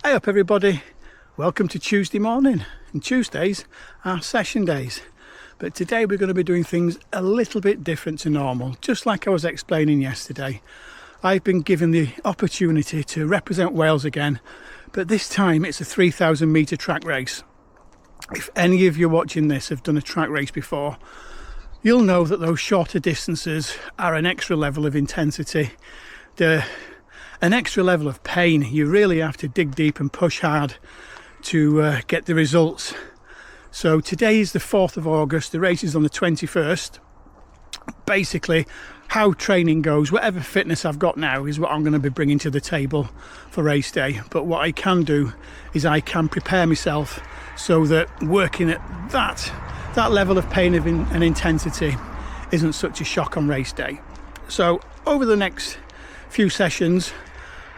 Hey up everybody, welcome to Tuesday morning, and Tuesdays are session days, but today we're going to be doing things a little bit different to normal. Just like I was explaining yesterday, I've been given the opportunity to represent Wales again, but this time it's a 3,000 metre track race. If any of you watching this have done a track race before, you'll know that those shorter distances are an extra level of intensity. An extra level of pain. You really have to dig deep and push hard to get the results. So today is the 4th of August, the race is on the 21st. Basically, how training goes, whatever fitness I've got now is what I'm going to be bringing to the table for race day. But what I can do is I can prepare myself so that working at that level of pain and intensity isn't such a shock on race day. So over the next few sessions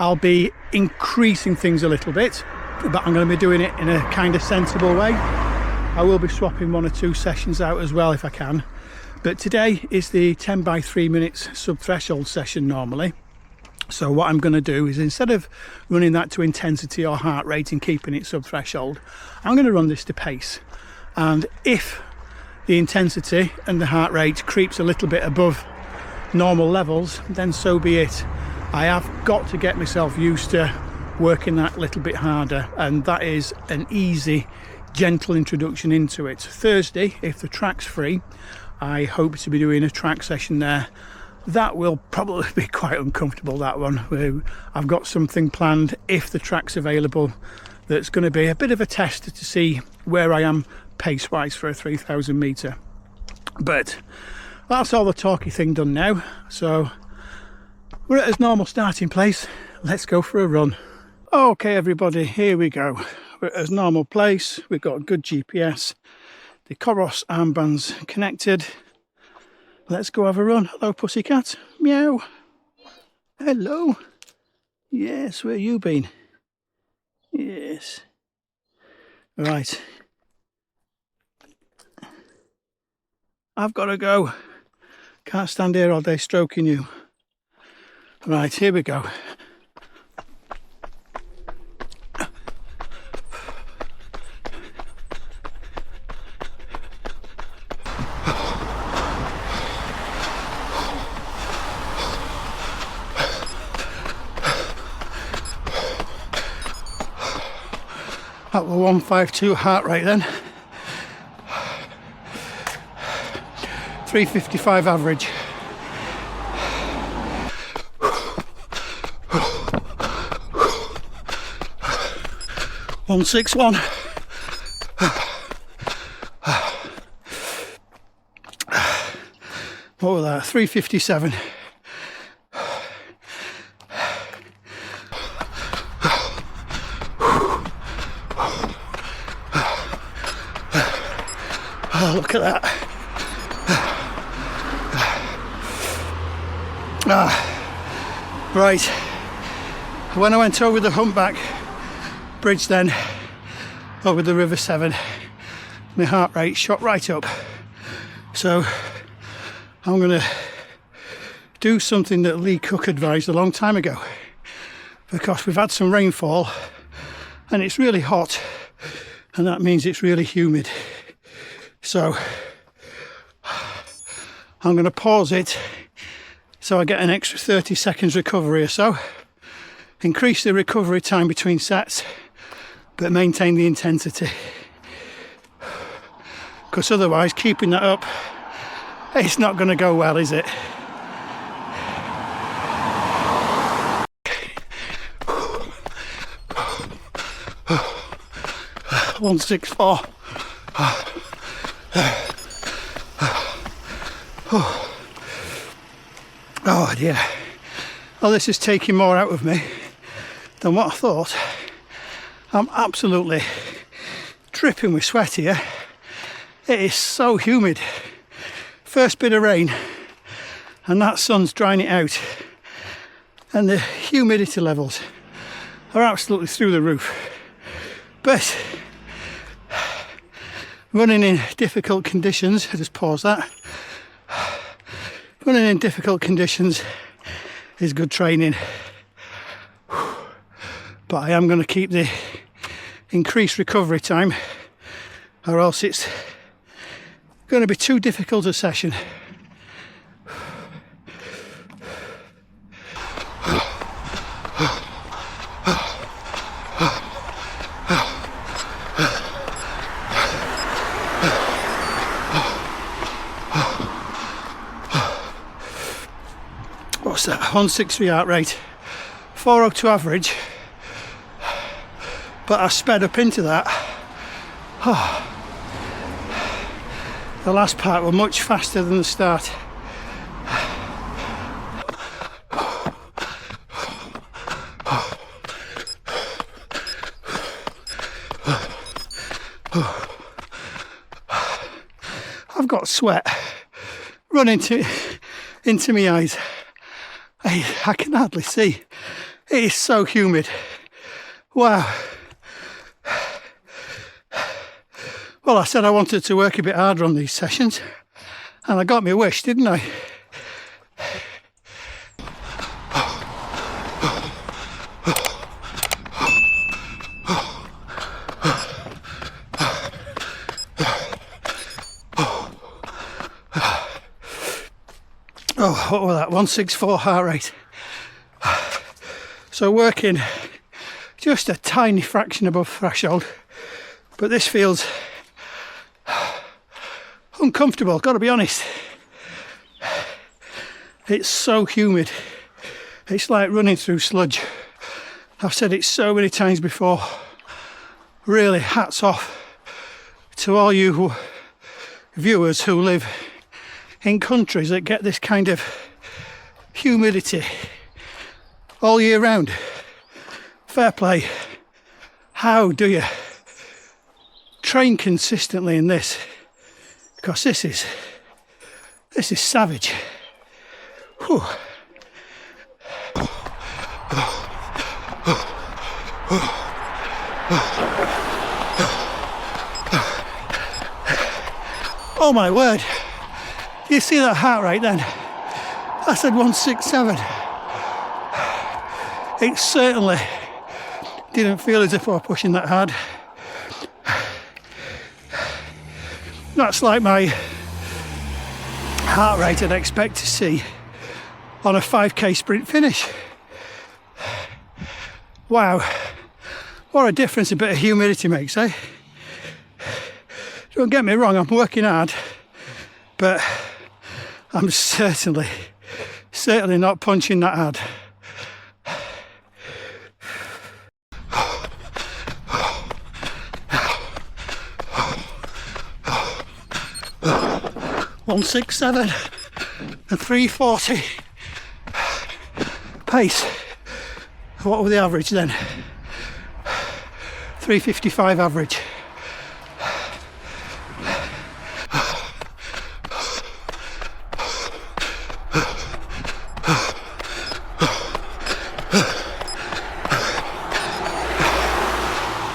I'll be increasing things a little bit, but I'm going to be doing it in a kind of sensible way. I will be swapping 1 or 2 sessions out as well if I can, but today is the 10 by 3 minutes sub-threshold session normally. So what I'm going to do is, instead of running that to intensity or heart rate and keeping it sub-threshold, I'm going to run this to pace, and if the intensity and the heart rate creeps a little bit above normal levels, then so be it. I have got to get myself used to working that little bit harder, and that is an easy, gentle introduction into it. Thursday, if the track's free, I hope to be doing a track session there. That will probably be quite uncomfortable, that one. I've got something planned, if the track's available, that's going to be a bit of a test to see where I am pace-wise for a 3,000 metre. But that's all the talky thing done now, so we're at his normal starting place. Let's go for a run. Okay everybody, here we go. We're at his normal place. We've got a good GPS. The Coros armbands connected. Let's go have a run. Hello pussycat. Meow. Hello. Yes, where you been? Yes. Right. I've got to go. Can't stand here all day stroking you. Right, here we go. That was 152 heart rate then. 355 average. 161. What was that? 357. Oh, look at that. Right. When I went over the humpback bridge then, over the River Severn, my heart rate shot right up. So I'm going to do something that Lee Cook advised a long time ago, because we've had some rainfall and it's really hot, and that means it's really humid. So I'm going to pause it so I get an extra 30 seconds recovery or so, increase the recovery time between sets, but maintain the intensity, because otherwise keeping that up, it's not going to go well, is it? One 164. Oh dear. Well, this is taking more out of me than what I thought. I'm absolutely dripping with sweat here. It is so humid. First bit of rain and that sun's drying it out, and the humidity levels are absolutely through the roof. But running in difficult conditions, I just pause that. Running in difficult conditions is good training. but I am going to keep the increased recovery time, or else it's going to be too difficult a session. What's that? 163 heart rate, 402 average, but I sped up into that. The last part was much faster than the start. I've got sweat running into my eyes. I can hardly see. It is so humid. Wow. Well, I said I wanted to work a bit harder on these sessions, and I got my wish, didn't I? Oh, what was that? 164 heart rate. So working just a tiny fraction above threshold, but this feels uncomfortable, gotta be honest. It's so humid. It's like running through sludge. I've said it so many times before. Really, hats off to all you viewers who live in countries that get this kind of humidity all year round. Fair play. How do you train consistently in this? Because this is savage. Whew. Oh my word. You see that heart rate then? I said 167. It certainly didn't feel as if I were pushing that hard. That's like my heart rate I'd expect to see on a 5k sprint finish. Wow, what a difference a bit of humidity makes, eh? Don't get me wrong, I'm working hard, but I'm certainly not punching that hard. .167 and 340 pace. What were the average then? 355 average.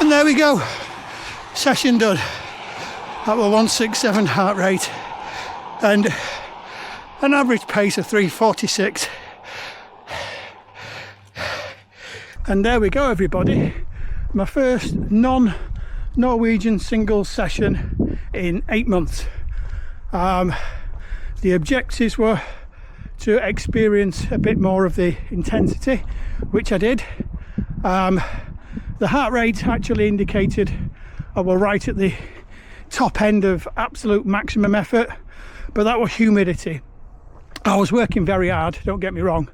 And there we go. Session done. That was 167 heart rate and an average pace of 346. And there we go, everybody. My first non-Norwegian singles session in 8 months. The objectives were to experience a bit more of the intensity, which I did. The heart rate actually indicated I was right at the top end of absolute maximum effort, but that was humidity. I was working very hard, don't get me wrong,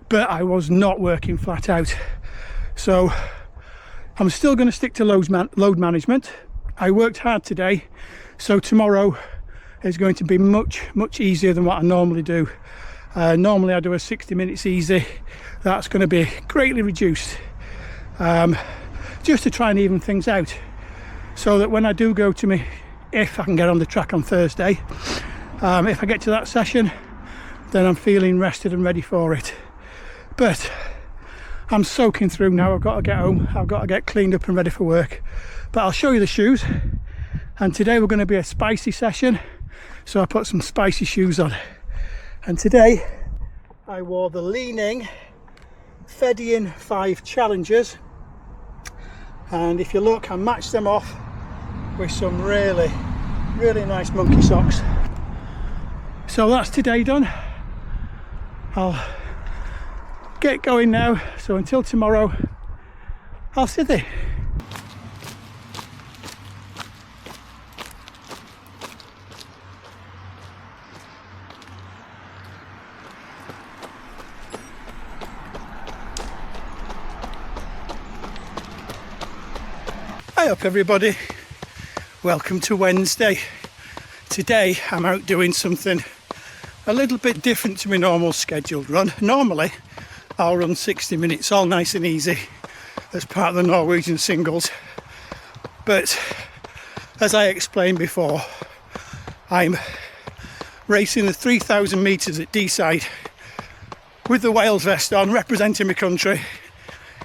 but I was not working flat out. So I'm still going to stick to load management. I worked hard today, so tomorrow is going to be much easier than what I normally do. Normally I do a 60 minutes easy. That's going to be greatly reduced, just to try and even things out, so that when I do go to me, if I can get on the track on Thursday, if I get to that session, then I'm feeling rested and ready for it. But I'm soaking through now. I've got to get home, I've got to get cleaned up and ready for work. But I'll show you the shoes, and today we're going to be a spicy session, so I put some spicy shoes on. And today I wore the Leaning Fedian 5 Challengers and if you look, I matched them off with some really nice monkey socks. So that's today done. I'll get going now, so until tomorrow I'll see thee. Hi up everybody, welcome to Wednesday. Today I'm out doing something a little bit different to my normal scheduled run. Normally I'll run 60 minutes all nice and easy as part of the Norwegian Singles, but as I explained before, I'm racing the 3,000 metres at Deeside with the Wales vest on, representing my country,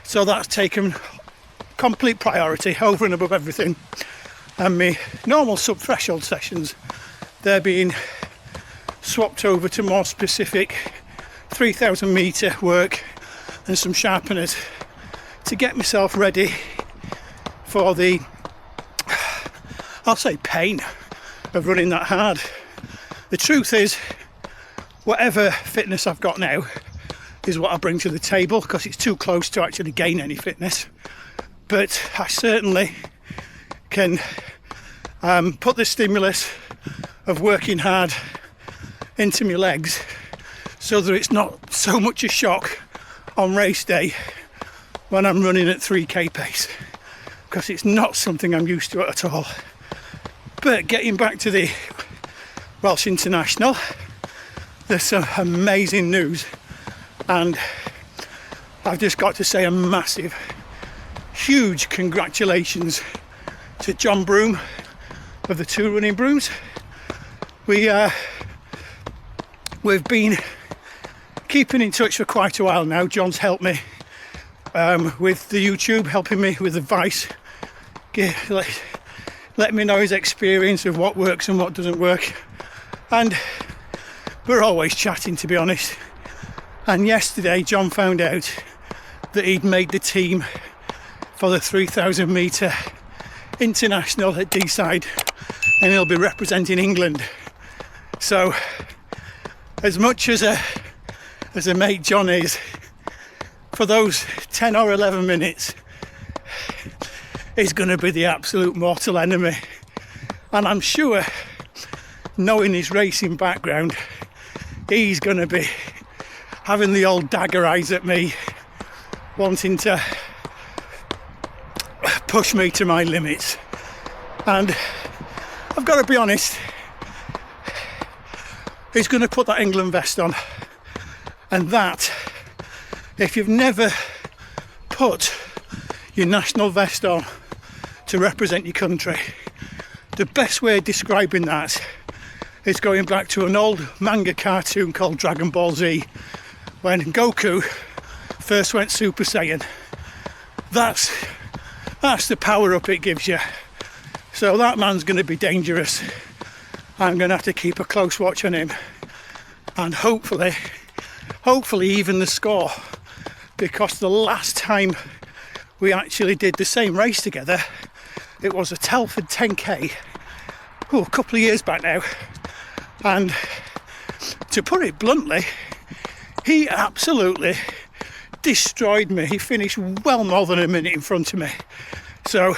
so that's taken complete priority over and above everything. And my normal sub-threshold sessions, they're being swapped over to more specific 3,000 metre work and some sharpeners to get myself ready for the, I'll say, pain of running that hard. The truth is, whatever fitness I've got now is what I bring to the table, because it's too close to actually gain any fitness. But I certainly can put the stimulus of working hard into my legs so that it's not so much a shock on race day when I'm running at 3k pace, because it's not something I'm used to at all. But getting back to the Welsh International, there's some amazing news, and I've just got to say a massive, huge congratulations to John Broom of the Two Running Brooms. We've been keeping in touch for quite a while now. John's helped me with the YouTube, helping me with advice, let me know his experience of what works and what doesn't work, and we're always chatting, to be honest. And yesterday John found out that he'd made the team for the 3,000 metre international at Deeside, and he'll be representing England. So as much as a mate John is, for those 10 or 11 minutes he's going to be the absolute mortal enemy. And I'm sure, knowing his racing background, he's going to be having the old dagger eyes at me, wanting to push me to my limits. And I've got to be honest, he's going to put that England vest on, and that, if you've never put your national vest on to represent your country, the best way of describing that is going back to an old manga cartoon called Dragon Ball Z, when Goku first went Super Saiyan. That's the power up it gives you. So that man's going to be dangerous. I'm going to have to keep a close watch on him, and hopefully even the score, because the last time we actually did the same race together, it was a Telford 10k, a couple of years back now, and to put it bluntly, he absolutely destroyed me. He finished well more than a minute in front of me. So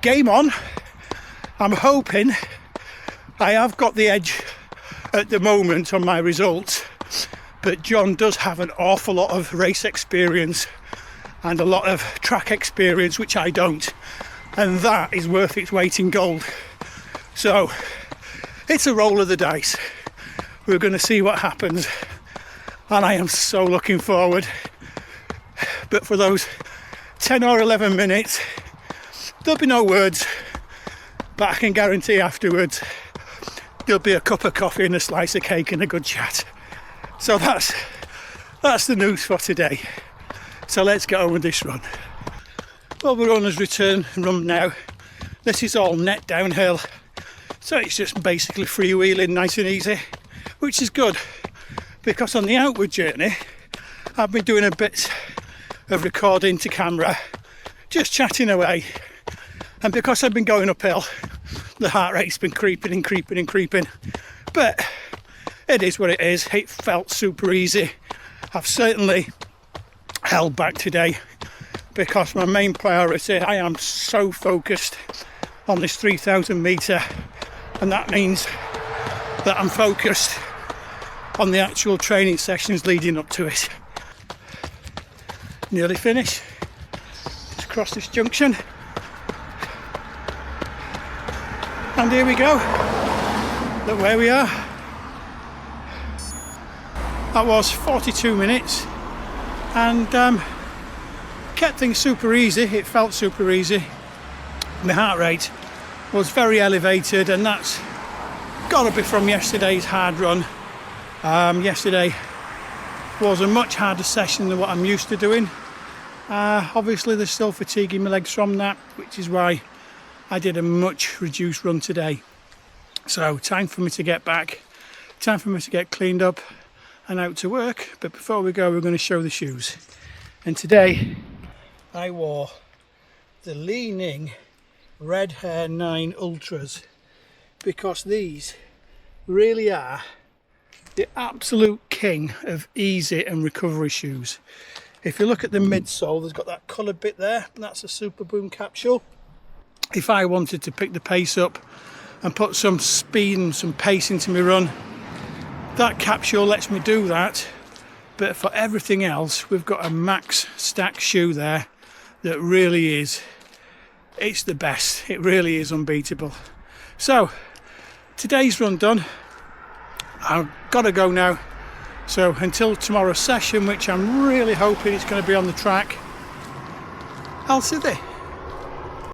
game on. I'm hoping I have got the edge at the moment on my results, but John does have an awful lot of race experience and a lot of track experience, which I don't, and that is worth its weight in gold. So it's a roll of the dice. We're going to see what happens, and I am so looking forward. But for those 10 or 11 minutes, there'll be no words, but I can guarantee afterwards there'll be a cup of coffee and a slice of cake and a good chat. So that's the news for today. So let's get on with this run. Well, we're on his return run now. This is all net downhill, so it's just basically freewheeling nice and easy, which is good, because on the outward journey I've been doing a bit of recording to camera just chatting away. And because I've been going uphill, the heart rate's been creeping and creeping and creeping. But it is what it is. It felt super easy. I've certainly held back today because my main priority, I am so focused on this 3,000 metre, and that means that I'm focused on the actual training sessions leading up to it. Nearly finished. Just cross this junction. And here we go. Look where we are. That was 42 minutes and kept things super easy. It felt super easy. My heart rate was very elevated, and that's got to be from yesterday's hard run. Yesterday was a much harder session than what I'm used to doing. Obviously there's still fatiguing my legs from that, which is why I did a much reduced run today. So time for me to get back, time for me to get cleaned up and out to work. But before we go, we're going to show the shoes. And today I wore the Leaning Red Hare 9 Ultras because these really are the absolute king of easy and recovery shoes. If you look at the midsole, there's got that coloured bit there, and that's a Super Boom capsule. If I wanted to pick the pace up and put some speed and some pace into my run, that capsule lets me do that. But for everything else, we've got a Max Stack shoe there that really is, it's the best. It really is unbeatable. So today's run done. I've got to go now. So until tomorrow's session, which I'm really hoping it's going to be on the track, I'll see you there.